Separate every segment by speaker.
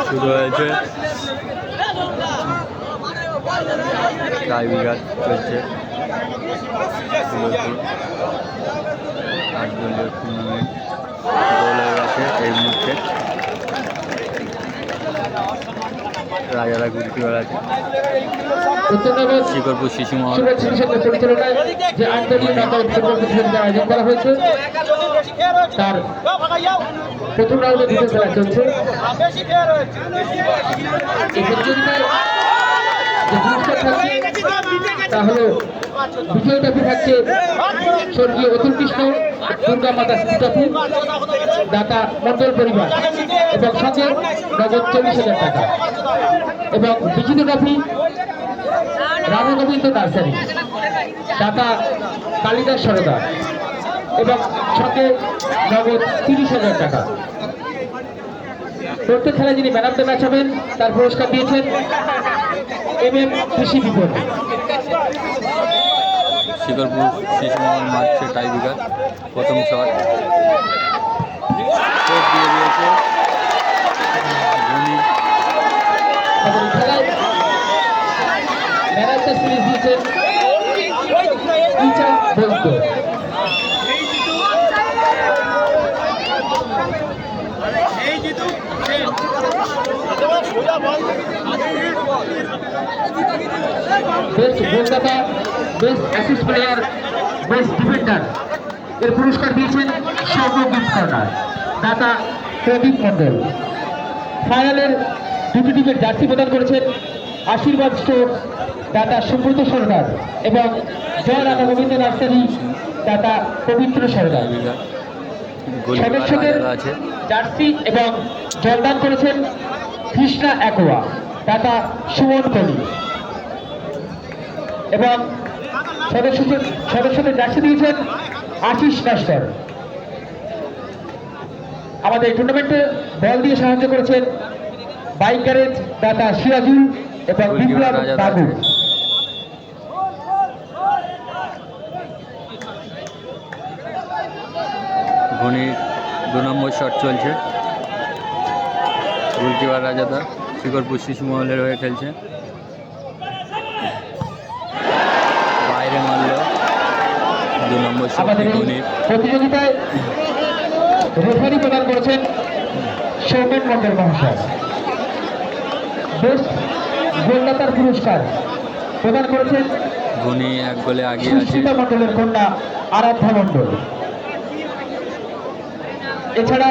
Speaker 1: শুরু হয়েছে, tie breaker চলছে। 8 দলীয় টুর্নামেন্ট গোল হয়ে গেছে এই মুহূর্তে। রাজারা গোলকিপার আছে, শিকরপুর শিশু মহল
Speaker 2: পরিচালনায় যে আন্তর্জাতিক নকআউট ফুটবল প্রতিযোগিতার আয়োজন করা হয়েছে তার প্রথম রাউন্ডে দুটো খেলা চলছে। এই প্রতিযোগিতায় যে পুরস্কার থাকছে তা হল বিজয় ট্রফি থাকছে স্বর্গীয় অতুল কৃষ্ণ দুর্গা মাতা ট্রফি, দাতা মন্ডল পরিবার, এবং সঙ্গে নগদ 40,000 টাকা, এবং বিজিত ট্রফি রাধা গোবিন্দ নার্সারি, দাতা কালিদাস সরকার, এবং সঙ্গে নগদ 30,000 টাকা। প্রত্যেক খেলায় যিনি ম্যান অফ দ্য ম্যাচ হবেন তার পুরস্কার দিয়েছেন MM কৃষি বিপণন।
Speaker 1: শিকরপুর শিশু মহল মারছে টাই ব্রেকার, প্রথম শট দিয়ে দিয়েছে ধোনি।
Speaker 2: খেলায় ম্যান অফ দ্য সিরিজ দিয়েছেন ইচা বৈদ্য। বেস্ট গোলদাতা, best assist player, best defender এর পুরস্কার দিয়েছেন সৌম্য গিফট কর্নার, দাতা প্রদীপ মন্ডল। ফাইনালের দুটি টিমের জার্সি প্রদান করেছেন আশীর্বাদ স্টোর, দাতা সুব্রত সরকার, এবং জয় রাধা গোবিন্দ নার্সারি, দাতা পবিত্র সরকার। সদস্যদের জার্সি এবং জলদান করেছেন কৃষ্ণা অ্যাকোয়া, দাতা সুমন কলি, এবং সদস্যদের জার্সি দিয়েছেন আশিস নস্কর। আমাদের এই টুর্নামেন্টে বল দিয়ে সাহায্য করেছেন বাইক গ্যারেজ, দাতা সিরাজুল এবং বিপ্লব বাবু।
Speaker 1: ধোনির 2 নম্বর শট চলছে। গোলকিপার রাজাদা শিকরপুর শিশু মহলের হয়ে খেলছে, বাইরে মারল। 2 নম্বর শট ধোনির।
Speaker 2: প্রতিযোগিতায় রেফারি প্রদান করেছেন সৌমেন মন্ডল মহাশয়। বেস্ট গোলদাতার পুরস্কার প্রদান করেছেন
Speaker 1: ধোনি 1 গোলে আগে আছে।
Speaker 2: সুস্মিতা মন্ডলের কন্যা আরাধ্যা মন্ডল। এছাড়া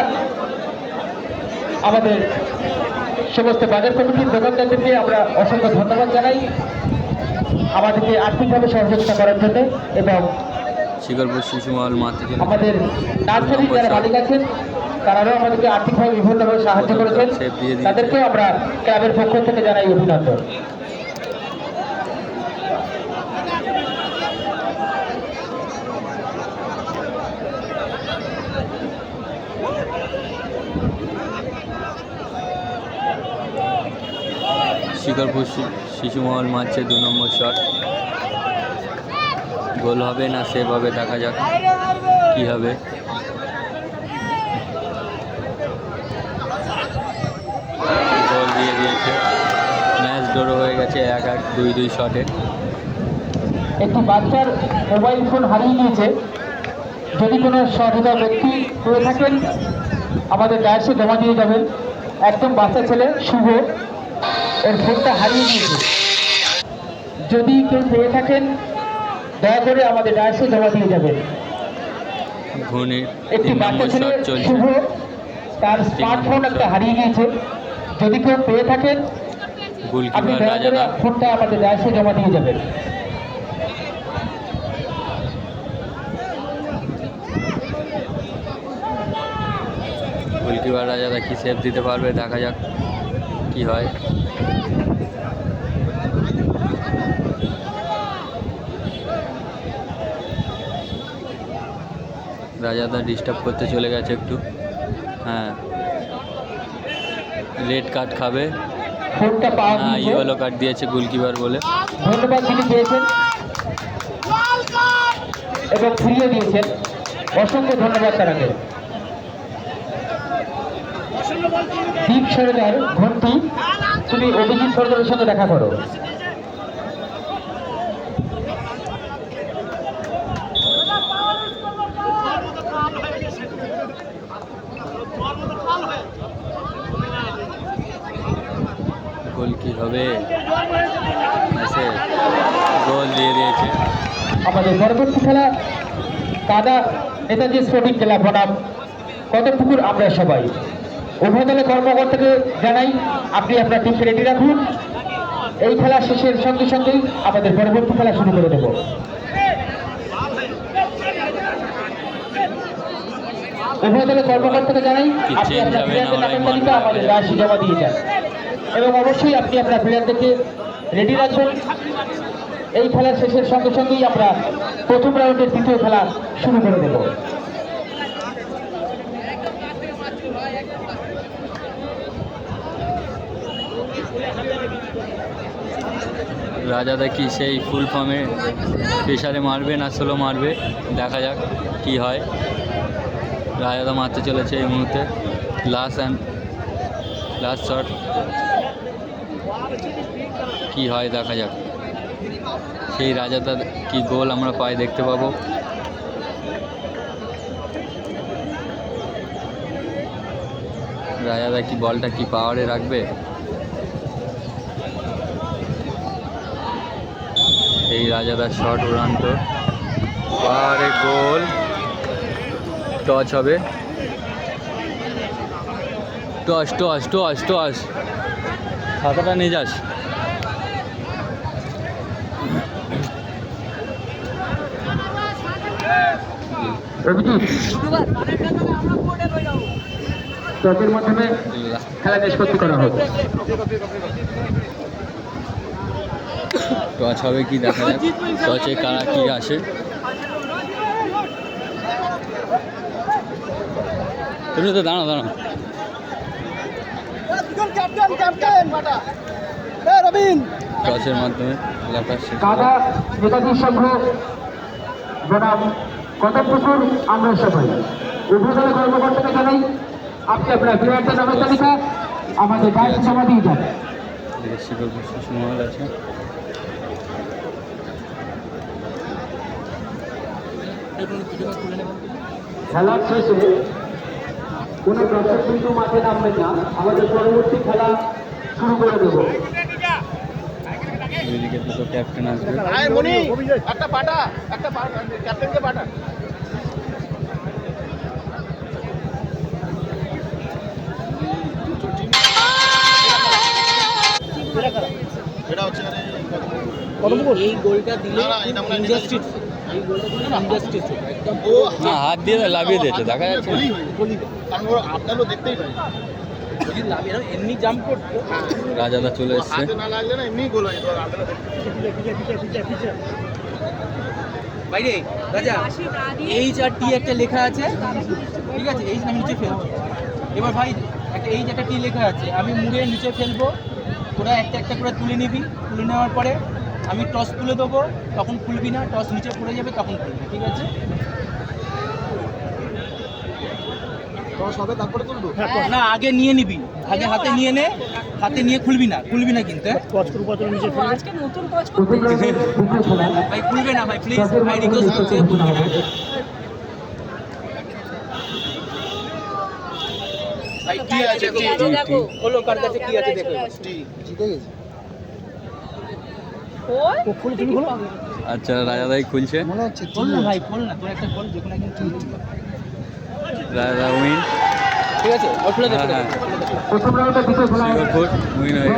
Speaker 2: আমাদের সমস্ত বাজার কমিটির দোকানদারদেরকে আমরা অসংখ্য ধন্যবাদ জানাই আমাদেরকে আর্থিকভাবে সহযোগিতা করার জন্য, এবং
Speaker 1: শিকরপুর শিশু মহল মারতে চলে
Speaker 2: আমাদের নার্সারির যারা মালিক আছেন তারাও আমাদেরকে আর্থিকভাবে বিভিন্নভাবে সাহায্য করেছেন, তাদেরকেও আমরা ক্লাবের পক্ষ থেকে জানাই অভিনন্দন।
Speaker 1: শিকরপুর শিশু মহল মারছে 2 নম্বর শট, গোল হবে না সেভ হবে, দেখা যাক কি হবে। গোল দিয়ে দিয়েছে, ম্যাচ ড্র হয়ে গেছে 1-1, 2-2 শটে।
Speaker 2: একটি বাচ্চার মোবাইল ফোন হারিয়ে গিয়েছে, যদি কোনো সহৃদয় ব্যক্তি পেয়ে থাকেন আমাদের ডায়াসে জমা দিয়ে যাবেন। একদম বাচ্চা ছেলে শুভ, ওর ফোনটা হারিয়ে গিয়েছে, যদি কেউ পেয়ে থাকেন দয়া করে আমাদের ডায়াসে জমা দিয়ে যাবেন। একটি বাচ্চা ছেলে শুভ, তার স্মার্টফোন একটা হারিয়ে গিয়েছে, যদি কেউ পেয়ে থাকেন আপনি দয়া করে ফোনটা আমাদের ডায়াসে জমা দিয়ে যাবেন।
Speaker 1: গোলকিপার রাজাদা কি সেভ দিতে পারবে, দেখা যাক কি হয়। রাজাদা ডিস্টার্ব করতে চলে গেছে একটু, হ্যাঁ রেড কার্ড খাবে, ইয়েলো কার্ড দিয়েছে গোলকিপার বলে।
Speaker 2: ধন্যবাদ যিনি পেয়েছেন এবং ফিরিয়ে দিয়েছেন, অসংখ্য ধন্যবাদ তারাকে। দীপ সরকার ঘন্টি, তুমি অভিজিৎ সরকারের সঙ্গে দেখা করো।
Speaker 1: গোল কি হবে? গোল দিয়ে দিয়েছে।
Speaker 2: আমাদের পরবর্তী খেলা কাদা নেতাজি স্পোর্টিং ক্লাব বনাম কদমপুকুর আমরা সবাই। উভয় দলের কর্মকর্তাকে জানাই আপনি আপনার টিমকে রেডি রাখুন। এই খেলা শেষের সঙ্গে সঙ্গেই আমাদের পরবর্তী খেলা শুরু করে দেব। উভয় দলের কর্মকর্তাকে জানাই আপনি আপনার প্লেয়ারদের নামের তালিকা আমাদের রাশি জমা দিয়ে যান এবং অবশ্যই আপনি আপনার প্লেয়ারদেরকে রেডি রাখবেন। এই খেলার শেষের সঙ্গে সঙ্গেই আমরা প্রথম রাউন্ডের দ্বিতীয় খেলা শুরু করে দেব।
Speaker 1: রাজাদা কি সেই ফুল ফর্মে প্রেসারে মারবে না স্লো মারবে, দেখা যাক কি হয়। রাজাদা মারতে চলেছে এই মুহূর্তে লাস্ট শট, কি হয় দেখা যাক। সেই রাজাদা কি গোল আমরা পাই দেখতে পাবো। রাজাদা কি বলটা কি পাওয়ারে রাখবে? এই রাজাদার শট উড়ান্ত পাওয়ারে গোল, টচ হবে। টস খাতাটা নিয়ে যাস।
Speaker 2: টসের মাধ্যমে খেলা নিষ্পত্তি করা হবে।
Speaker 1: টচ হবে কি দেখা যাক, টচে কারা কি আসে। তুমি তো দাঁড়াও টচের মাধ্যমে খেলাটা শেষ।
Speaker 2: কাদা নেতাজি সংঘ বনাম কদমপুকুর আমরা সবাই। উভয় দলের কর্মকর্তাকে জানাই আপনি আপনার প্লেয়ারদের নামের তালিকা আমাদের রাশি জমা দিয়ে যান।
Speaker 1: শিকড় সুমহল আছে।
Speaker 2: খেলার শেষে কোনো দর্শক কিন্তু মাঠে নামবেন না, আমাদের পরবর্তী খেলা শুরু করে দেব।
Speaker 1: এদিকে দুটো ক্যাপ্টেন আসবে।
Speaker 3: এই গোলটা দিলে ইন্ডাস্ট্রি, এই গোলটা দিলে ইন্ডাস্ট্রি একদম
Speaker 1: না, হাত দিয়ে লাভিয়ে দিয়েছে, দেখা যাচ্ছে।
Speaker 4: আপনারও দেখতেই পাই
Speaker 3: যদি লাভে এমনি জাম্প করতো।
Speaker 1: রাজাদা চলে এসছে।
Speaker 4: হাতে না লাগলে না এমনি গোল হয়।
Speaker 3: বাইরে রাজা এইচ আর টি একটা লেখা আছে, ঠিক আছে? এইচ আমি নিচে ফেলবো। এবার ভাই একটা এইচ একটা টি লেখা আছে, আমি মুড়ে নিচে ফেলবো, তোরা একটা একটা করে তুলে নিবি। তুলে নেওয়ার পরে আমি টস তুলে দেবো, তখন খুলবি না, টস নিচে পড়ে যাবে তখন খুলবি, ঠিক আছে?
Speaker 4: তারপরে তুলবো।
Speaker 3: না, আগে নিয়ে নিবি, আগে হাতে নিয়ে নে, হাতে নিয়ে খুলবি না কিন্তু
Speaker 5: আজকে নতুন কোচ
Speaker 2: প্রথম রাউন্ডের দ্বিতীয় খেলা
Speaker 3: ভাই খুলবে না ভাই, প্লিজ ভাই রিকোয়েস্ট করছি, খুলবে না ভাই। কি আছে
Speaker 5: দেখো
Speaker 3: হলো, কার কাছে কি আছে দেখো।
Speaker 4: জিতে গেছে।
Speaker 1: আচ্ছা, রাজাদাই খুলছে।
Speaker 4: মনে হচ্ছে
Speaker 3: খোল না ভাই, খোল না, তোর একটা খোল, যে কোনো একদিন ঠিক আছে,
Speaker 1: রাজাদা উইন।
Speaker 3: ঠিক আছে? আর খুলে দে,
Speaker 1: হ্যাঁ,
Speaker 3: খুলে দে।
Speaker 2: প্রথম রাউন্ডের দ্বিতীয় খেলা
Speaker 1: শিকরপুর উইন হয়ে গেছে।